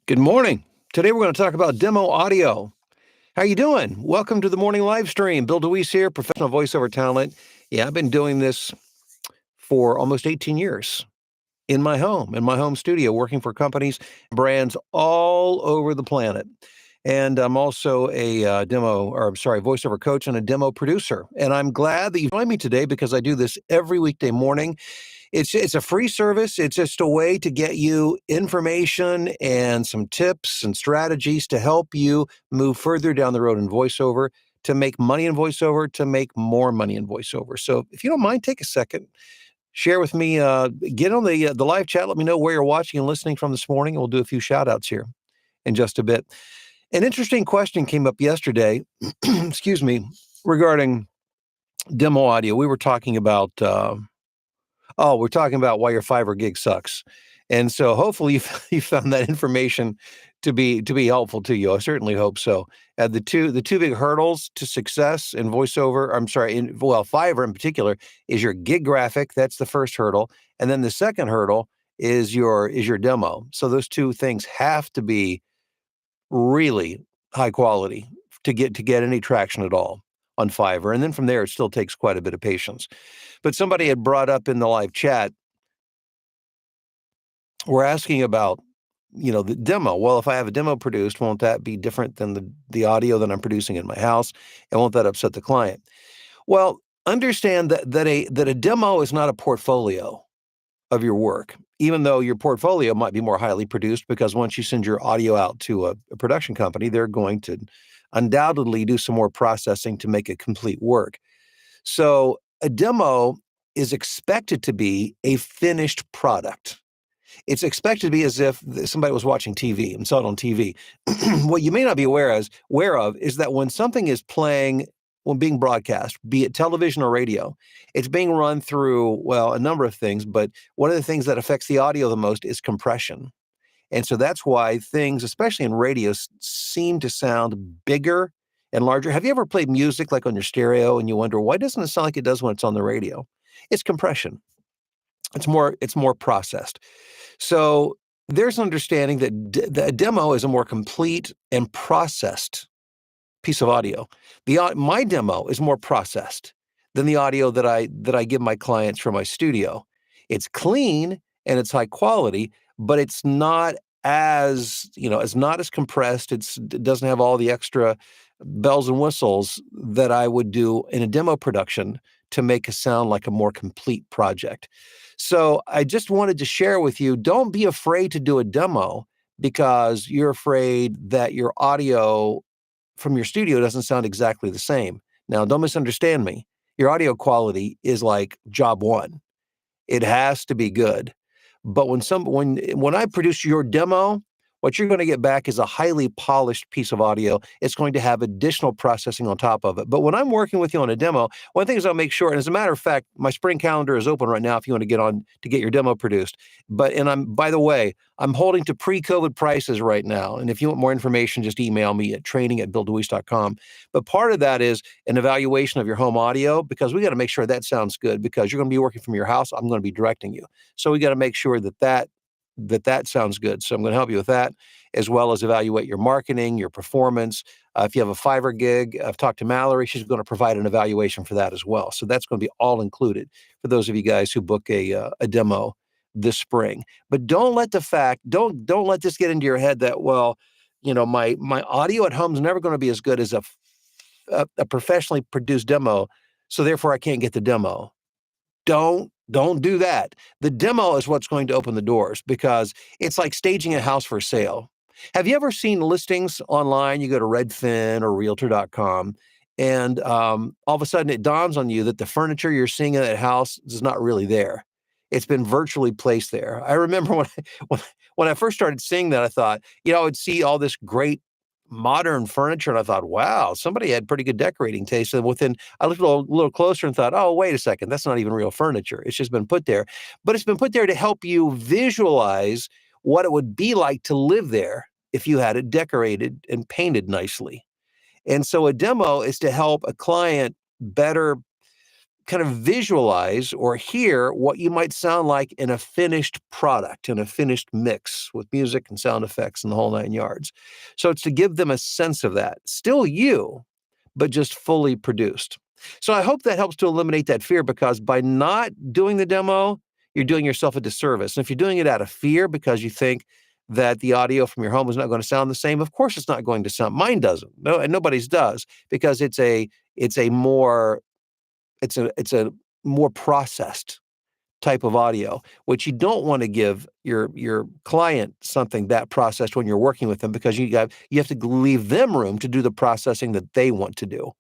Good morning. Today we're going to talk about demo audio. How you doing? Welcome to the morning live stream. Bill DeWeese here, professional voiceover talent. Yeah, I've been doing this for almost 18 years in my home studio, working for companies, brands all over the planet. And I'm also a voiceover coach and a demo producer. And I'm glad that you joined me today because I do this every weekday morning. It's a free service. It's just a way to get you information and some tips and strategies to help you move further down the road in voiceover, to make money in voiceover, to make more money in voiceover. So if you don't mind, take a second, share with me, get on the live chat. Let me know where you're watching and listening from this morning. We'll do a few shout outs here in just a bit. An interesting question came up yesterday, excuse me, regarding demo audio. We were talking about we're talking about why your Fiverr gig sucks. And so hopefully you found that information to be helpful to you. I certainly hope so. The two big hurdles to success in voiceover, Fiverr in particular, is your gig graphic. That's the first hurdle. And then the second hurdle is your demo. So those two things have to be really high quality to get any traction at all on Fiverr. And then from there, it still takes quite a bit of patience. But somebody had brought up in the live chat, we're asking about, the demo. Well, if I have a demo produced, won't that be different than the audio that I'm producing in my house? And won't that upset the client? Well, understand that a demo is not a portfolio of your work, even though your portfolio might be more highly produced, because once you send your audio out to a production company, they're going to undoubtedly do some more processing to make it complete work. So a demo is expected to be a finished product. It's expected to be as if somebody was watching TV and saw it on TV. What you may not be aware of is that when something is playing, when being broadcast, be it television or radio, it's being run through, well, a number of things, but one of the things that affects the audio the most is compression. And so that's why things, especially in radio, seem to sound bigger and larger. Have you ever played music like on your stereo and you wonder, why doesn't it sound like it does when it's on the radio? It's compression. It's more processed. So there's an understanding that the demo is a more complete and processed piece of audio. My demo is more processed than the audio that I give my clients from my studio. It's clean and it's high quality, but it's not as compressed. It doesn't have all the extra bells and whistles that I would do in a demo production to make it sound like a more complete project. So I just wanted to share with you, don't be afraid to do a demo because you're afraid that your audio from your studio doesn't sound exactly the same. Now, don't misunderstand me. Your audio quality is like job one. It has to be good. But when I produce your demo, what you're going to get back is a highly polished piece of audio. It's going to have additional processing on top of it. But when I'm working with you on a demo, one thing is I'll make sure, and as a matter of fact, my spring calendar is open right now if you want to get on to get your demo produced. By the way, I'm holding to pre-COVID prices right now. And if you want more information, just email me at training@billdeweese.com. But part of that is an evaluation of your home audio, because we got to make sure that sounds good, because you're going to be working from your house. I'm going to be directing you. So we got to make sure that sounds good. So I'm going to help you with that, as well as evaluate your marketing, your performance. If you have a Fiverr gig, I've talked to Mallory. She's going to provide an evaluation for that as well. So that's going to be all included for those of you guys who book a demo this spring. But don't let this get into your head that, well, my audio at home is never going to be as good as a professionally produced demo, so therefore I can't get the demo. Don't do that. The demo is what's going to open the doors, because it's like staging a house for sale. Have you ever seen listings online? You go to Redfin or Realtor.com, and all of a sudden it dawns on you that the furniture you're seeing in that house is not really there. It's been virtually placed there. I remember when I first started seeing that, I thought, I would see all this great modern furniture, and I thought, wow, somebody had pretty good decorating taste. And I looked a little closer and thought, oh, wait a second, that's not even real furniture. It's just been put there. But it's been put there to help you visualize what it would be like to live there if you had it decorated and painted nicely. And so a demo is to help a client better kind of visualize or hear what you might sound like in a finished product, in a finished mix with music and sound effects and the whole nine yards. So it's to give them a sense of that. Still you, but just fully produced. So I hope that helps to eliminate that fear, because by not doing the demo, you're doing yourself a disservice. And if you're doing it out of fear because you think that the audio from your home is not going to sound the same, of course it's not going to sound. Mine doesn't. No, and nobody's does, because it's a more it's a more processed type of audio, which you don't want to give your client something that processed when you're working with them, because you have to leave them room to do the processing that they want to do.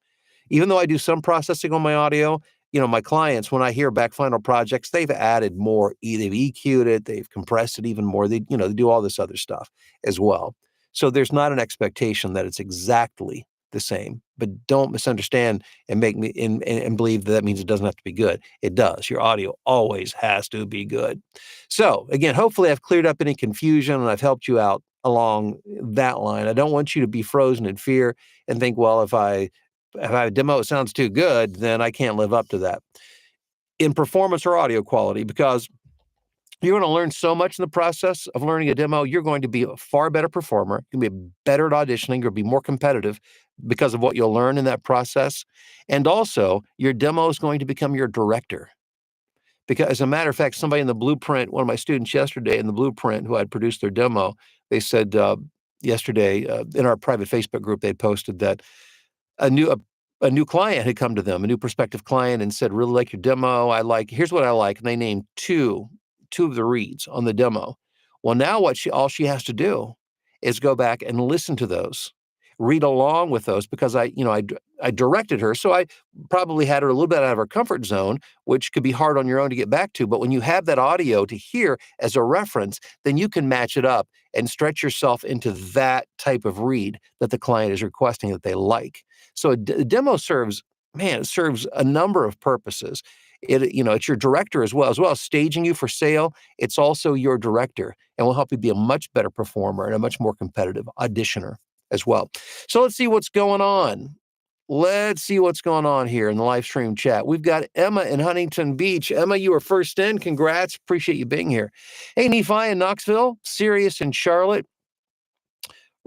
Even though I do some processing on my audio, my clients, when I hear back final projects, they've added more. They've EQ'd it, they've compressed it even more. They do all this other stuff as well. So there's not an expectation that it's exactly the same. But don't misunderstand and make me and believe that means it doesn't have to be good. It does. Your audio always has to be good. So again, hopefully I've cleared up any confusion and I've helped you out along that line. I don't want you to be frozen in fear and think, well, if I have a demo that sounds too good, then I can't live up to that in performance or audio quality, because you're going to learn so much in the process of learning a demo. You're going to be a far better performer. You're going to be better at auditioning. You'll be more competitive because of what you'll learn in that process. And also, your demo is going to become your director. Because as a matter of fact, somebody in the Blueprint, one of my students yesterday in the Blueprint who had produced their demo, they said yesterday in our private Facebook group, they posted that a new client had come to them, a new prospective client, and said, really like your demo. Here's what I like. And they named two of the reads on the demo. Well, now all she has to do is go back and listen to those, read along with those, because I directed her. So I probably had her a little bit out of her comfort zone, which could be hard on your own to get back to. But when you have that audio to hear as a reference, then you can match it up and stretch yourself into that type of read that the client is requesting that they like. So a demo serves a number of purposes. It's your director as well as staging you for sale. It's also your director, and will help you be a much better performer and a much more competitive auditioner as well. So let's see what's going on. Let's see what's going on here in the live stream chat. We've got Emma in Huntington Beach. Emma, you were first in. Congrats. Appreciate you being here. Hey, Nephi in Knoxville. Sirius in Charlotte.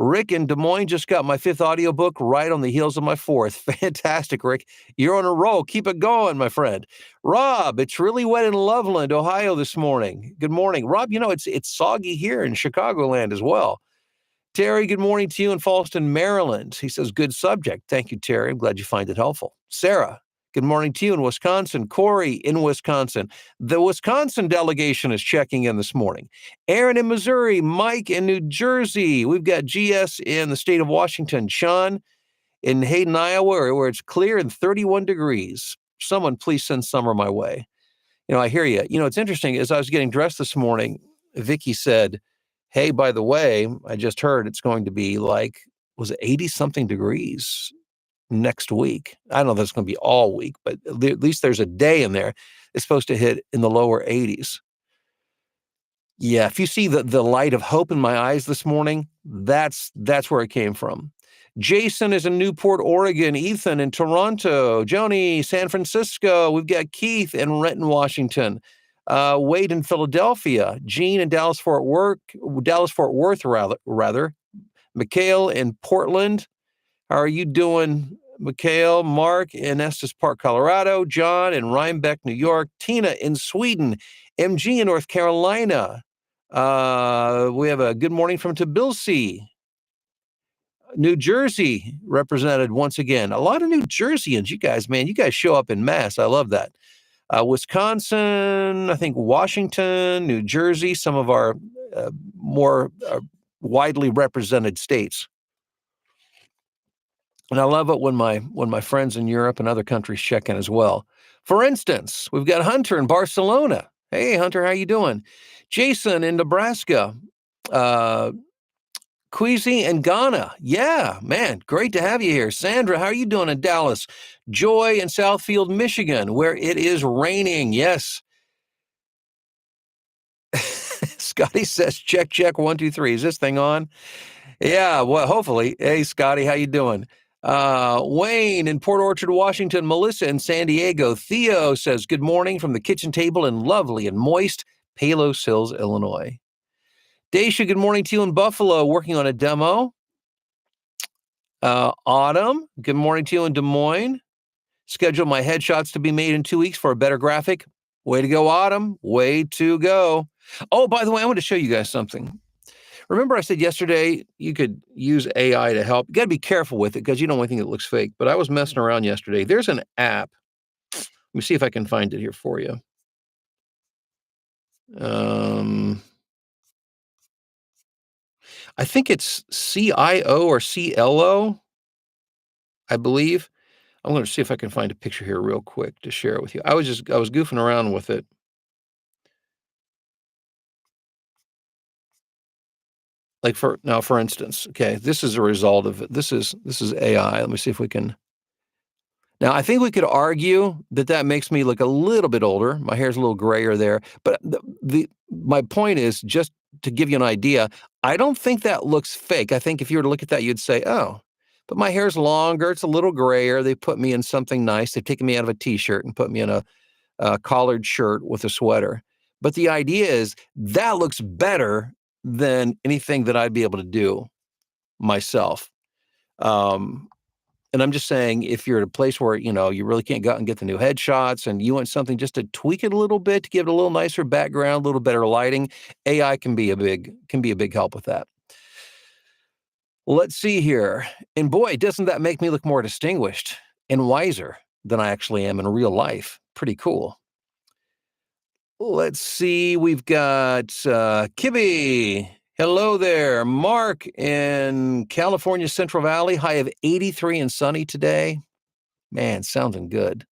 Rick in Des Moines, just got my 5th audiobook right on the heels of my 4th. Fantastic, Rick. You're on a roll. Keep it going, my friend. Rob, it's really wet in Loveland, Ohio this morning. Good morning. Rob, it's soggy here in Chicagoland as well. Terry, good morning to you in Falston, Maryland. He says, good subject. Thank you, Terry. I'm glad you find it helpful. Sarah, good morning to you in Wisconsin. Corey in Wisconsin. The Wisconsin delegation is checking in this morning. Aaron in Missouri. Mike in New Jersey. We've got GS in the state of Washington. Sean in Hayden, Iowa, where it's clear and 31 degrees. Someone please send summer my way. I hear you. It's interesting. As I was getting dressed this morning, Vicky said, hey, by the way, I just heard it's going to be was it 80-something degrees next week? I don't know if that's going to be all week, but at least there's a day in there. It's supposed to hit in the lower 80s. Yeah, if you see the light of hope in my eyes this morning, that's where it came from. Jason is in Newport, Oregon. Ethan in Toronto. Joni, San Francisco. We've got Keith in Renton, Washington. Wade in Philadelphia. Gene in Dallas-Fort Worth, rather. Mikhail in Portland. How are you doing, Mikhail? Mark in Estes Park, Colorado. John in Rhinebeck, New York. Tina in Sweden. MG in North Carolina. We have a good morning from Tbilisi. New Jersey represented once again. A lot of New Jerseyans, you guys show up in mass. I love that. Wisconsin, I think Washington, New Jersey, some of our more widely represented states. And I love it when my friends in Europe and other countries check in as well. For instance, we've got Hunter in Barcelona. Hey, Hunter, how you doing? Jason in Nebraska. Queasy in Ghana. Yeah, man, great to have you here. Sandra, how are you doing in Dallas? Joy in Southfield, Michigan, where it is raining. Yes. Scotty says, check, 1, 2, 3. Is this thing on? Yeah, well, hopefully. Hey, Scotty, how you doing? Wayne in Port Orchard, Washington. Melissa in San Diego. Theo says, good morning from the kitchen table in lovely and moist Palos Hills, Illinois. Daisha, good morning to you in Buffalo, working on a demo. Autumn, good morning to you in Des Moines. Schedule my headshots to be made in 2 weeks for a better graphic. Way to go, Autumn. Way to go. Oh, by the way, I want to show you guys something. Remember I said yesterday you could use AI to help. You got to be careful with it because you don't want anything that looks fake. But I was messing around yesterday. There's an app. Let me see if I can find it here for you. I think it's CIO or CLO, I believe. I'm going to see if I can find a picture here real quick to share it with you. I was goofing around with it. Like for instance, okay, this is a result of it. This is AI. Let me see if we can. Now, I think we could argue that makes me look a little bit older. My hair's a little grayer there, but my point is just to give you an idea. I don't think that looks fake. I think if you were to look at that, you'd say, "Oh, but my hair's longer. It's a little grayer. They put me in something nice. They've taken me out of a t-shirt and put me in a collared shirt with a sweater." But the idea is that looks better than anything that I'd be able to do myself. And I'm just saying, if you're at a place where, you really can't go out and get the new headshots and you want something just to tweak it a little bit to give it a little nicer background, a little better lighting, AI can be a big help with that. Let's see here. And boy, doesn't that make me look more distinguished and wiser than I actually am in real life? Pretty cool. Let's see. We've got Kibby. Hello there. Mark in California, Central Valley. High of 83 and sunny today. Man, sounding good.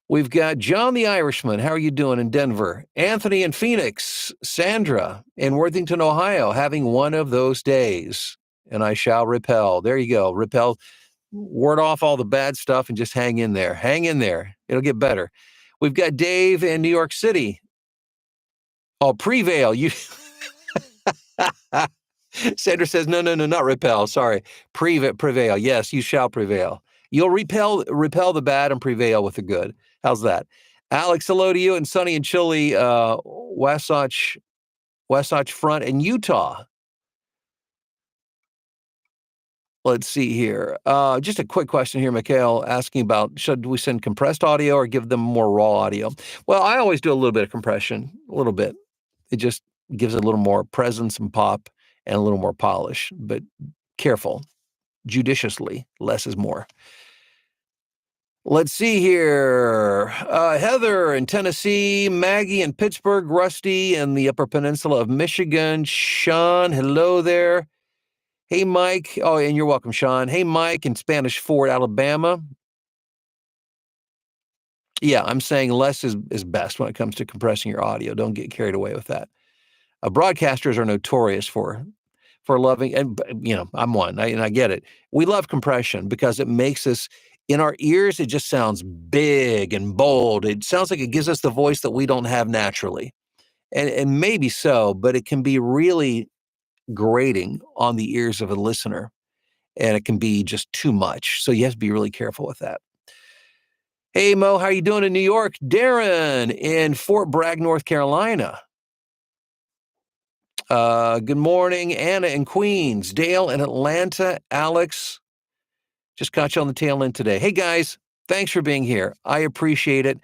We've got John the Irishman. How are you doing in Denver? Anthony in Phoenix. Sandra in Worthington, Ohio, having one of those days. And I shall repel. There you go. Repel. Ward off all the bad stuff and just hang in there. Hang in there. It'll get better. We've got Dave in New York City. Oh, prevail. You. Sandra says, no, not repel. Sorry. Prevail. Yes, you shall prevail. You'll repel the bad and prevail with the good. How's that? Alex, hello to you in sunny and chilly Wasatch Front in Utah. Let's see here. Just a quick question here, Mikhail, asking about, should we send compressed audio or give them more raw audio? Well, I always do a little bit of compression, a little bit. It just gives it a little more presence and pop and a little more polish, but careful, judiciously, less is more. Let's see here. Heather in Tennessee, Maggie in Pittsburgh, Rusty in the Upper Peninsula of Michigan, Sean, hello there. Hey, Mike. Oh, and you're welcome, Sean. Hey, Mike in Spanish Fort, Alabama. Yeah, I'm saying less is best when it comes to compressing your audio. Don't get carried away with that. Broadcasters are notorious for loving, and I'm one, and I get it. We love compression because it makes us, in our ears, it just sounds big and bold. It sounds like it gives us the voice that we don't have naturally. And maybe so, but it can be really grating on the ears of a listener, and it can be just too much. So you have to be really careful with that. Hey, Mo, how you doing in New York? Darren in Fort Bragg, North Carolina. Good morning, Anna in Queens, Dale in Atlanta, Alex. Just caught you on the tail end today. Hey guys, thanks for being here. I appreciate it.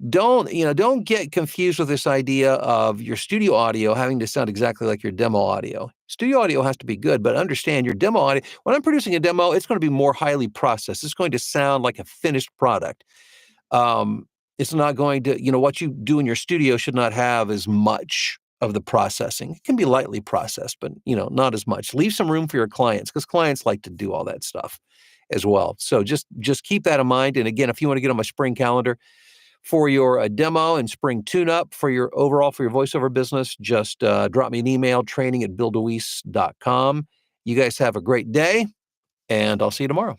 Don't get confused with this idea of your studio audio having to sound exactly like your demo audio. Studio audio has to be good, but understand your demo audio. When I'm producing a demo, it's going to be more highly processed. It's going to sound like a finished product. It's not going to, what you do in your studio should not have as much of the processing. It can be lightly processed, but not as much. Leave some room for your clients, because clients like to do all that stuff as well. So just keep that in mind. And again, if you want to get on my spring calendar for your demo and spring tune-up for your voiceover business, just drop me an email, training@billdeweese.com. You guys have a great day, and I'll see you tomorrow.